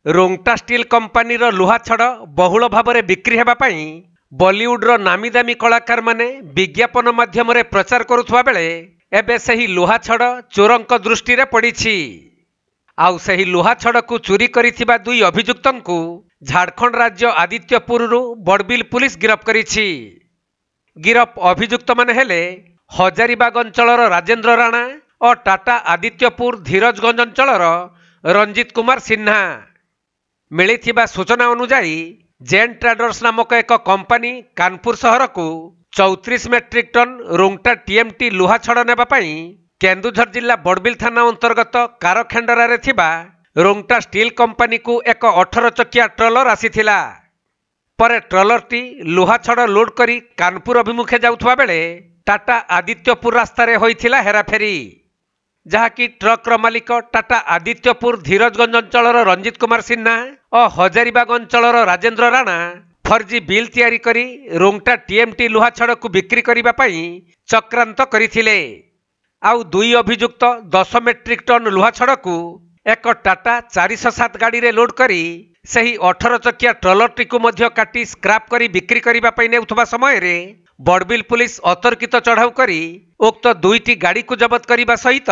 Rungta steel company लुहा छड़ बहुल भाव में बिक्री हेबा पई बॉलीवुड्र नामी दामी कलाकार माने विज्ञापन माध्यम प्रचार करुवा बेले एबे सही लुहा छड़ चोरंक दृष्टि रे पड़िछि। आउ सही लुहा छड़ को चोरी करिथिबा दुई अभियुक्तंकु झारखंड राज्य आदित्यपुर बड़बिल पुलिस गिरफ करिछि। गिरफ अभियुक्त माने हेले हजारीबाग अंचलर राजेंद्र राणा और टाटा आदित्यपुर धीरजगंज अंचलर रंजित कुमार सिन्हा। मिलिथिबा सूचना अनुसार जेन ट्रेडर्स नामक एक कंपानी कानपुर सहर को 34 मेट्रिक टन रोंगटा टीएमटी लुहा छड़ नेबा पई केन्दुझर जिला बड़बिल थाना अंतर्गत कारखेंडरा थिबा रोंगटा स्टील कंपानी को एक 18 चकिया ट्रलर आसीथिला। पर ट्रलरटी लुहा छड़ लोड करी कानपुर अभिमुखे जाउथवा बेले टाटा आदित्यपुर रास्ता रे होइथिला हेराफेरी, जहाँकि ट्रक्र मालिक टाटा आदित्यपुर धीरजगंज अंचलर रंजित कुमार सिन्हा और हजारीबाग अंचलर राजेंद्र राणा फर्जी बिल तैयारी करी रोंगटा टीएमटी लुहा छड़ को बिक्री करिबा पई चक्रांत करिथिले। आउ दुई अभियुक्त 10 मेट्रिक टन लुहा छड़ को एक टाटा 407 गाड़ी रे लोड करी सही 18 चकिया ट्रलरटी को मध्य काटी स्क्रैप करी बिक्री करिबा पई नेउथबा समय रे बड़बिल पुलिस अतर्कित चढ़ाऊ करी उक्त दुईटी गाड़ी को जबत करने सहित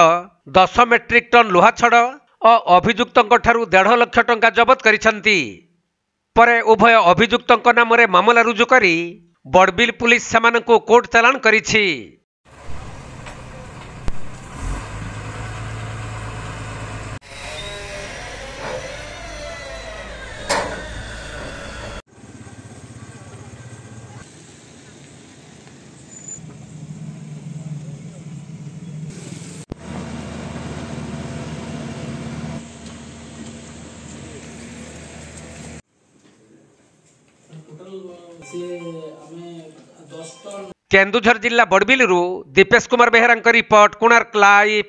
10 मेट्रिक टन लुहा छड़ और अभियुक्तों ठारू 1.5 लाख टंका जबत करिसंती। परे उभय अभियुक्तों नाम रे मामला रुजु करी बड़बिल पुलिस सेमानंकु कोर्ट चालान करिछि। केन्दुझर जिला बड़बिल दीपेश कुमार बेहरा रिपोर्ट, कोणार्क लाइव।